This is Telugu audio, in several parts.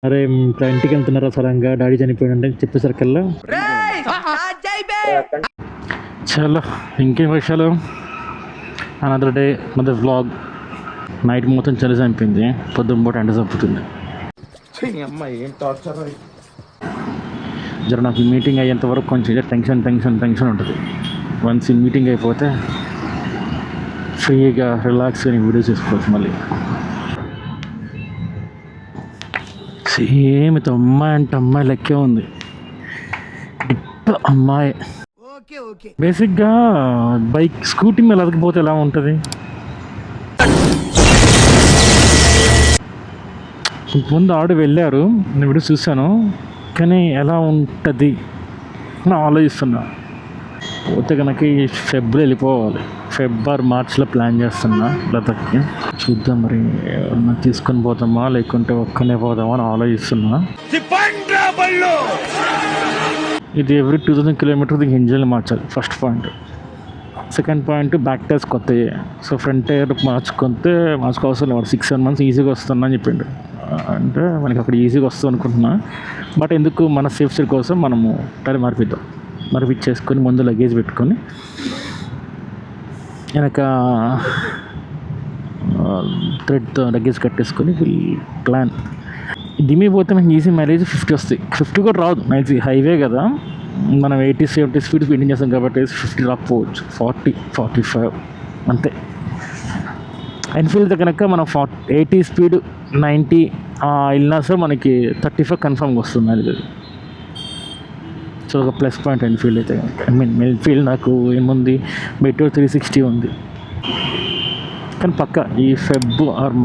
అరే ఇప్పుడు ఇంటికి వెళ్తున్నారా సడన్గా డాడీ చనిపోయాడంటే చెప్పేసరికల్లా చలో ఇంకేం విషయాలు. Another day another vlog. Night మొత్తం చలి చంపింది, పొద్దున్న పూట ఎండ చంపుతుంది. జర నాకు ఈ మీటింగ్ అయ్యేంత వరకు కొంచెం టెన్షన్ ఉంటుంది. వన్స్ ఈ మీటింగ్ అయిపోతే ఫ్రీగా రిలాక్స్గా వీడియోస్ చేసుకోవచ్చు. మళ్ళీ సేమ్ అయితే అమ్మాయి అంటే అమ్మాయి లెక్కే ఉంది, అమ్మాయి. బేసిక్గా బైక్ స్కూటీ మీద అదకపోతే ఎలా ఉంటుంది? ముందు ఆడు వెళ్ళారు, నేను వీడియో చూశాను, కానీ ఎలా ఉంటుంది అని ఆలోచిస్తున్నా. పోతే కనుక ఈ ఫెబ్లో వెళ్ళిపోవాలి. మార్చ్లో ప్లాన్ చేస్తున్నా లతక్కి. చూద్దాం మరి ఏమన్నా తీసుకొని పోతామా లేకుంటే ఒక్కనే పోదామా అని ఆలోచిస్తున్నా. ఇది ఎవ్రీ 2000 కిలోమీటర్ దీనికి ఇంజిన్ మార్చాలి, first point. Second point back tyres కొత్తవి, సో ఫ్రంట్ టైర్ మార్చుకోవాల్సిన 6-7 months ఈజీగా వస్తున్నా అని చెప్పిండు. అంటే మనకి అక్కడ ఈజీగా వస్తుంది అనుకుంటున్నా. బట్ ఎందుకు మన సేఫ్టీ కోసం మనము టైర్ మార్పిచ్చేసుకొని ముందు లగేజ్ పెట్టుకొని వెనక థ్రెడ్తో లగేజ్ కట్టేసుకొని ప్లాన్. దిమి పోతే మనకి ఈజీ మైలేజ్ 50 వస్తాయి. 50 కూడా రాదు, నైట్ హైవే కదా, మనం 80-70 స్పీడ్ మెయింటైన్ చేస్తాం కాబట్టి 50 రాకపోవచ్చు, 40-45 అంతే. ఎన్ఫీల్డ్ కనుక మనం 80 స్పీడ్ 90 వెళ్ళినా సార్ మనకి 35 కన్ఫర్మ్గా వస్తుంది అది. సో ఒక ప్లస్ పాయింట్ ఎన్ఫీల్డ్ అయితే. ఎన్ఫీల్డ్ నాకు ఏముంది, మెట్రో 360 ఉంది. కానీ పక్క ఈ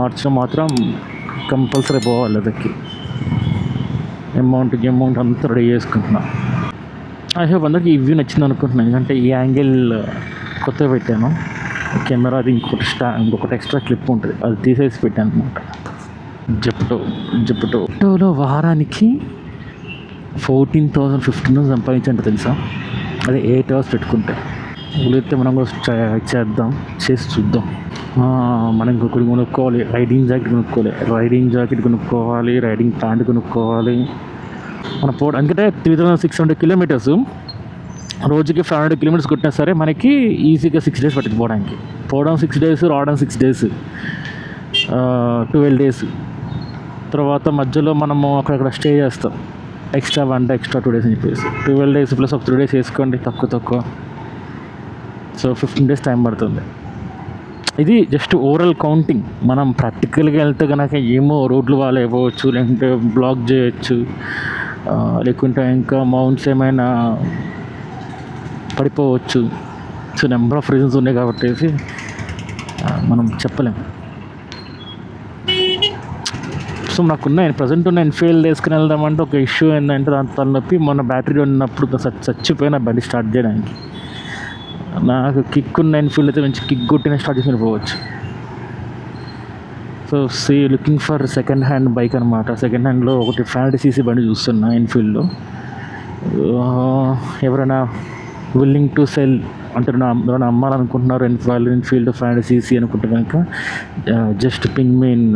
మార్చ్లో మాత్రం కంపల్సరీ పోవాలి అదకి. అమౌంట్ అంతా రెడీ చేసుకుంటున్నా. ఐ హోప్ అందరికి ఈ వ్యూ నచ్చింది అనుకుంటున్నాను, ఎందుకంటే ఈ యాంగిల్ కొత్తగా పెట్టాను. కెమెరా అది ఇంకొకటి ఎక్స్ట్రా క్లిప్ ఉంటుంది, అది తీసేసి పెట్టాను అనమాట. జెప్టోలో వారానికి 14,000-15,000 సంపాదించండి తెలుసా. అదే 8 hours పెట్టుకుంటే. ఊళ్ళైతే మనం కూడా చేసి చూద్దాం. మనం ఇంకొకటి కొనుక్కోవాలి, రైడింగ్ జాకెట్ కొనుక్కోవాలి, రైడింగ్ ప్యాంట్ కొనుక్కోవాలి. మన ఎందుకంటే 3,600 kilometers, రోజుకి 500 kilometers కొట్టినా సరే మనకి ఈజీగా 6 days పట్టింది పోవడం 6 days, రావడం 6 days, 12 days. తర్వాత మధ్యలో మనము అక్కడక్కడ స్టే చేస్తాం, ఎక్స్ట్రా 2 days అని చెప్పేసి 12 days ప్లస్ ఒక 3 days వేసుకోండి, తక్కువ. సో 15 days టైం పడుతుంది. ఇది జస్ట్ ఓవరాల్ కౌంటింగ్. మనం ప్రాక్టికల్గా వెళ్తే కనుక ఏమో రోడ్లు అయిపోవచ్చు, లేకుంటే బ్లాక్ చేయొచ్చు, లేకుంటే ఇంకా మౌంట్స్ ఏమైనా పడిపోవచ్చు. సో నెంబర్ ఆఫ్ రీజన్స్ ఉన్నాయి కాబట్టి మనం చెప్పలేం. సో నాకున్న ప్రజెంట్ ఉన్న ఎన్ఫీల్డ్ వేసుకుని వెళ్దామంటే ఒక ఇష్యూ ఏంటంటే దాని తలనొప్పి. మొన్న బ్యాటరీ ఉన్నప్పుడు చచ్చిపోయిన బండి స్టార్ట్ చేయడానికి. నాకు కిక్ ఉన్న ఎన్ఫీల్డ్ అయితే మంచి కిక్ కొట్టిన స్టార్ట్ చేసుకుని పోవచ్చు. So looking for second hand bike అనమాట. సెకండ్ హ్యాండ్లో ఒకటి 500cc బండి చూస్తున్నా ఎన్ఫీల్డ్లో. ఎవరైనా విల్లింగ్ టు సెల్ అంటే ఎవరైనా అమ్మాలనుకుంటున్నారు ఎన్ఫీల్డ్ 500cc అనుకుంటే కనుక just ping me in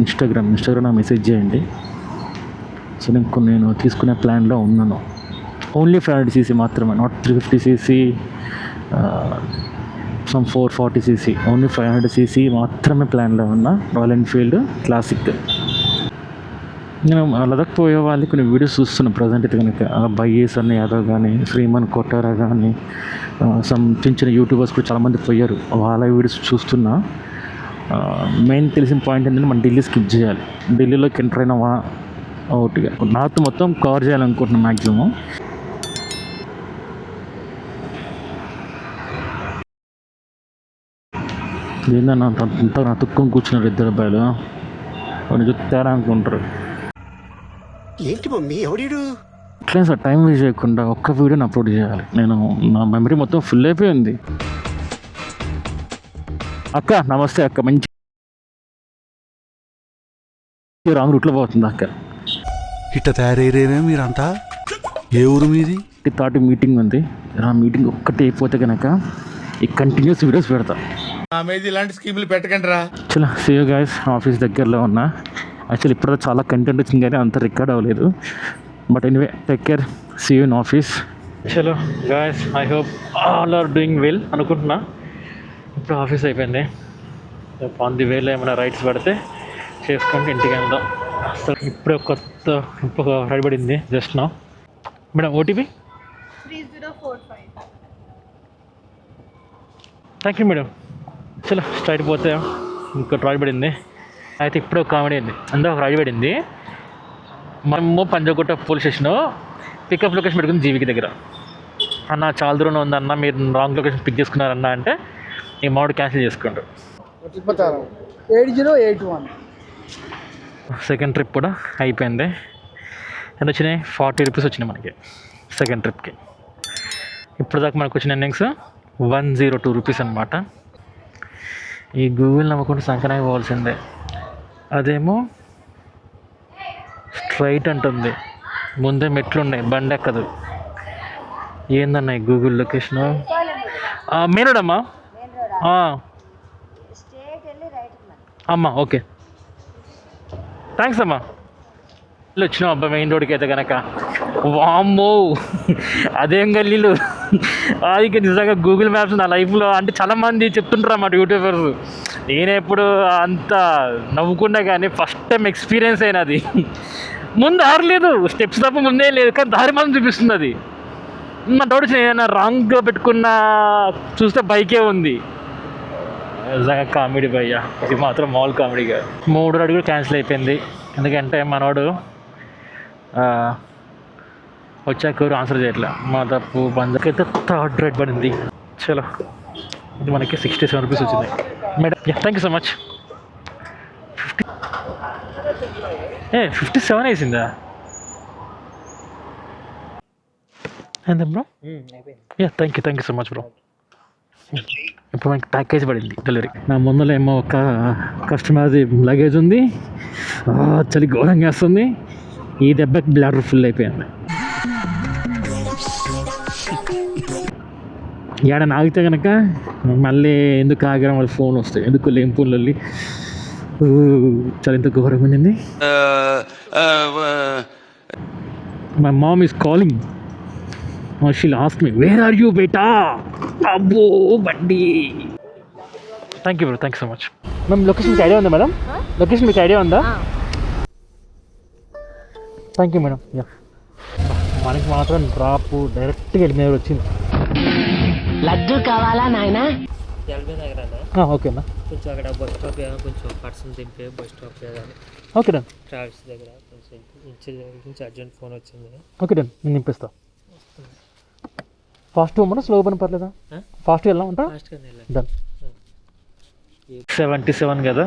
Instagram నాకు మెసేజ్ చేయండి. సో నేను తీసుకునే ప్లాన్లో ఉన్నాను. ఓన్లీ 500cc మాత్రమే, not 350cc, some 440cc, only 500cc మాత్రమే ప్లాన్లో ఉన్నా. Royal Enfield classic. నేను లదక్ పోయే వాళ్ళకి కొన్ని వీడియోస్ చూస్తున్నాను ప్రజెంట్ అయితే కనుక. బైఎస్ అన్న యాదవ్ కానీ, శ్రీమన్ కొట్టారా కానీ, చిన్న యూట్యూబర్స్ కూడా చాలామంది పోయారు, వాళ్ళ వీడియోస్ చూస్తున్నా. మెయిన్ తెలిసిన పాయింట్ ఏంటంటే మనం ఢిల్లీ స్కిప్ చేయాలి. ఢిల్లీలోకి ఎంటర్ అయినా ఒకటిగా నార్త్ మొత్తం కవర్ చేయాలనుకుంటున్నాను మ్యాక్సిమం. ఏందన్నా అంతా నా తుక్కుని కూర్చున్నారు ఇద్దరు అబ్బాయిలు, వాడిని చూస్తారా అనుకుంటారు. ఏంటి మమ్మీ ఎవడు ఇట్లా సార్ టైం వేస్ట్ చేయకుండా ఒక్క వీడియోని అప్లోడ్ చేయాలి. నా మెమరీ మొత్తం ఫుల్ అయిపోయింది. అక్క నమస్తే అక్క, మంచి రాంగ్ రూట్లో పోతుంది అక్క. ఇట్ట తయారయ్యేమే మీరంతా. ఏ ఊరు మీది? తాటి మీటింగ్ ఉంది, ఆ మీటింగ్ ఒక్కటి అయిపోతే కనుక ఈ కంటిన్యూస్ వీడియోస్ పెడతా. ఇలాంటి స్కీములు పెట్టకండి రా. చలో సీ యూ గైస్. ఆఫీస్ దగ్గరలో ఉన్నా, యాక్చువల్లీ ఇప్పుడు చాలా కంటెంట్ వచ్చింది కానీ అంత రికార్డ్ అవ్వలేదు. But anyway, take care, see you in office. చలో guys, I hope all are doing well అనుకుంటున్నా. ఇప్పుడు ఆఫీస్ అయిపోయింది. ఆన్ ది వేలో ఏమైనా రైట్స్ పడితే చేసుకుంటే ఇంటికి వెళ్దాం. అసలు ఇప్పుడే ఇంకొక రైడ్ పడింది జస్ట్ నా. Madam OTP 3045. Thank you madam. చలో స్ట్రైట్ పోతే ఇంకో రైడ్ పడింది. అయితే ఇప్పుడు ఒక కామెడీ అయింది. అందులో ఒక రైడ్ పడింది. మనము Panjagutta police station pickup location పెట్టుకుని జీవికి దగ్గర. అన్న చాలా దూరం ఉందన్న, మీరు రాంగ్ లొకేషన్ పిక్ చేసుకున్నారన్న అంటే ఈ మౌడ్ క్యాన్సిల్ చేసుకుంటారు. 8081. సెకండ్ ట్రిప్ కూడా అయిపోయింది. ఎంత వచ్చినాయి? 40 రూపీస్ వచ్చినాయి మనకి సెకండ్ ట్రిప్కి. ఇప్పుడు దాకా మనకు వచ్చిన ఎర్నింగ్స్ 102 రూపీస్ అనమాట. ఈ గూగుల్ నమ్మకుండా సంకనాయి పోవాల్సిందే. అదేమో స్ట్రైట్ అంటుంది, ముందే మెట్లు ఉన్నాయి, బండి ఎక్కదు. ఏందన్నా ఈ గూగుల్ లొకేషను? మెయిన్ రోడ్ అమ్మా. అమ్మా ఓకే, థ్యాంక్స్ అమ్మా. వచ్చినాం అబ్బా మెయిన్ రోడ్కి అయితే కనుక. వామ్మో అదేం గల్లీలు! అది నిజంగా గూగుల్ మ్యాప్స్ నా లైఫ్లో అంటే చాలామంది చెప్తుంటారు అన్నమాట యూట్యూబర్స్. నేను ఎప్పుడు అంత నవ్వుకున్నా కానీ ఫస్ట్ టైం ఎక్స్పీరియన్స్ అయినది. ముందు దారి లేదు, స్టెప్స్ తప్ప ముందే లేదు, కానీ దారి మాత్రం చూపిస్తుంది. అది నా డౌట్ వచ్చిన ఏదైనా రాంగ్గా పెట్టుకున్న చూస్తే బైకే ఉంది. నిజంగా కామెడీ భయ్యా, ఇది మాత్రం మామూలు కామెడీగా. 3 అడుగులు క్యాన్సిల్ అయిపోయింది. ఎందుకంటే మనోడు వచ్చాక ఆన్సర్ చేయట్లే. మా తప్పు బందకైతే థర్డ్ రేట్ పడింది. చలో ఇది మనకి 67 రూపీస్ వచ్చింది madam. Thank you so much. 57 వేసిందా? ఎంత bro? Thank you so much bro. ఇప్పుడు మనకి ప్యాకేజ్ పడింది డెలివరీ. నా ముందులో ఏమో ఒక కస్టమర్ది లగేజ్ ఉంది. చలి ఘోరంగా వేస్తుంది. ఈ దెబ్బకి బ్లాడర్ ఫుల్ అయిపోయింది. ఏడని ఆగితే కనుక మళ్ళీ ఎందుకు ఆగిన వాళ్ళ ఫోన్ వస్తాయి, ఎందుకు లేని ఫోన్లు వెళ్ళి చాలా ఎంత ఘోరంగా ఉండింది. My mom is calling. She'll ask me where are you బేటా. అబ్బో బండి. Thank you bro, thank you so much. Ma'am location మీకు ఐడియా ఉందా మేడం? లొకేషన్ మీకు ఐడియా ఉందా? Thank you madam. మనకి మాత్రం డ్రాప్ డైరెక్ట్గా వెళ్ళి మీద వచ్చింది. లడ్డు కావాలా నాయనా? ఎల్బీ నగర్ అన్న. ఓకే అన్న. కొంచెం అక్కడ బస్ స్టాప్ కొంచెం పర్సన్ దింపే బస్ స్టాప్ కానీ ఓకే డన్. ట్రావెల్స్ దగ్గర కొంచెం అర్జెంట్ ఫోన్ వచ్చింది. ఓకే డన్, నేను నింపిస్తా. ఫాస్ట్ పోమన్నా స్లో పని పర్లేదా? ఫాస్ట్గా వెళ్ళామంటా? ఫాస్ట్గానే వెళ్ళండి. డన్. 77 కదా.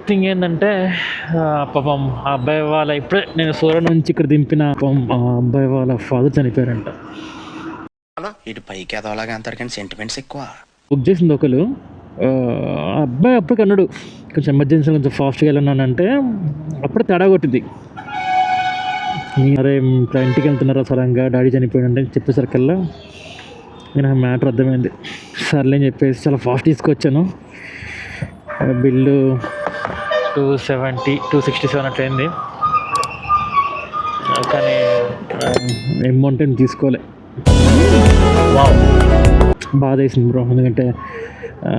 థింగ్ ఏంటంటే పాపం ఆ అబ్బాయి వాళ్ళ ఇప్పుడే నేను సూర్య నుంచి ఇక్కడ దింపిన పాపం ఆ అబ్బాయి వాళ్ళ ఫాదర్ చనిపోయారంట. ఇటు పైకి ఎదవలాగా అంటారు కానీ సెంటిమెంట్స్ ఎక్కువ. బుక్ చేసింది ఒకరు. ఆ అబ్బాయి అప్పటికి అన్నాడు కొంచెం ఎమర్జెన్సీ కొంచెం ఫాస్ట్గా వెళ్ళానంటే అప్పుడే తేడా కొట్టింది. అరే ఇప్పుడు ఇంటికి వెళ్తున్నారా సడన్గా డాడీ చనిపోయాడంటే చెప్పేసరికల్లా నేను ఆ మ్యాటర్ అర్థమైంది. సర్లే అని చెప్పేసి చాలా ఫాస్ట్ తీసుకొచ్చాను. బిల్లు 267 అట్లయింది. కానీ అమౌంట్ ఏం తీసుకోలే. బాధ వేసింది బ్రో. ఎందుకంటే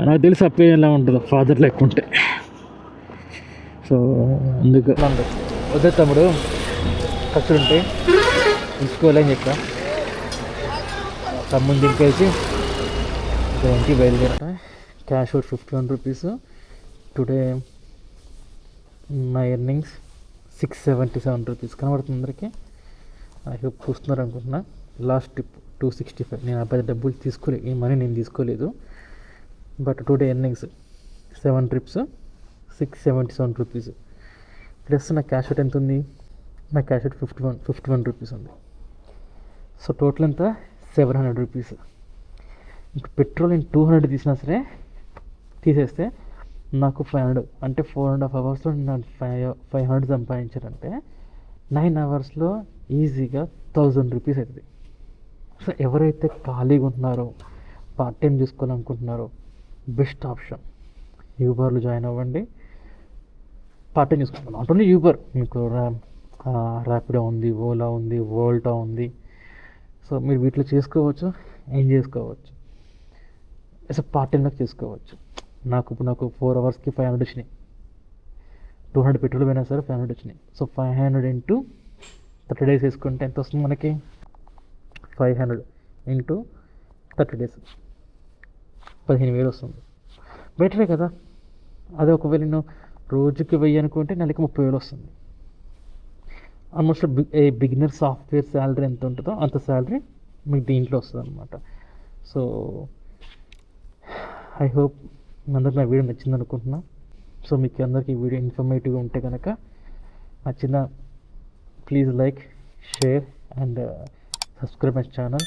నాకు తెలిసి అప్పే ఎలా ఉంటుందో ఫాదర్ లేకుంటే. సో అందుకు వద్దు తమ్ముడు, ఖర్చులు ఉంటాయి తీసుకోలేని చెప్పా. తమ్ముని దింపేసి ఇంటికి బయలుదేరా. Cash out 51 rupees. టుడే నా ఎర్నింగ్స్ 677 రూపీస్ కనబడుతుంది అందరికీ. ఐ హోప్ చూస్తున్నారు అనుకుంటున్నా. Last trip 265. నేను అబ్బాయి డబ్బులు తీసుకోలేదు, ఈ మనీ నేను తీసుకోలేదు. But today earnings 7 trips 677 rupees. Plus నా క్యాష్ అవుట్ ఎంత ఉంది? నా క్యాష్ అవుట్ 51 రూపీస్ ఉంది. సో టోటల్ ఎంత? 700 రూపీస్. ఇంకా పెట్రోల్ నేను 200 తీసినా సరే తీసేస్తే నాకు 500, అంటే 4.5 అవర్స్లో నేను 500 సంపాదించారంటే 9 అవర్స్లో ఈజీగా 1000 రూపీస్ అవుతుంది. సో ఎవరైతే ఖాళీగా ఉంటున్నారో పార్ట్ టైం చూసుకోవాలనుకుంటున్నారో బెస్ట్ ఆప్షన్ యూబర్లో జాయిన్ అవ్వండి. పార్ట్ టైం చేసుకుంటాను. నాట్ ఓన్లీ యూబర్, మీకు ర్యాపిడో ఉంది, ఓలా ఉంది, వోల్టా ఉంది. సో మీరు వీటిలో చేసుకోవచ్చు, ఏం చేసుకోవచ్చు, ఎస్ పార్ట్ టైంలో చేసుకోవచ్చు. నాకు 4 అవర్స్కి 500 వచ్చినాయి. 200 పెట్రోల్ పోయినా సరే 500 వచ్చినాయి. సో 500 ఇంటూ 30 డేస్ వేసుకుంటే ఎంత వస్తుంది మనకి? 500 ఇంటూ 30 డేస్ 15,000 వస్తుంది. బెటరే కదా. అదే ఒకవేళ నేను రోజుకి 1000 అనుకుంటే నెలకి 30,000 వస్తుంది. ఆల్మోస్ట్ బిగినర్ సాఫ్ట్వేర్ శాలరీ ఎంత ఉంటుందో అంత శాలరీ మీకు దీంట్లో వస్తుంది అనమాట. సో ఐ హోప్ అందరికి నా వీడియో నచ్చింది అనుకుంటున్నా. సో మీకు అందరికీ ఈ వీడియో ఇన్ఫర్మేటివ్గా ఉంటే కనుక నచ్చిన please like, share and subscribe my channel.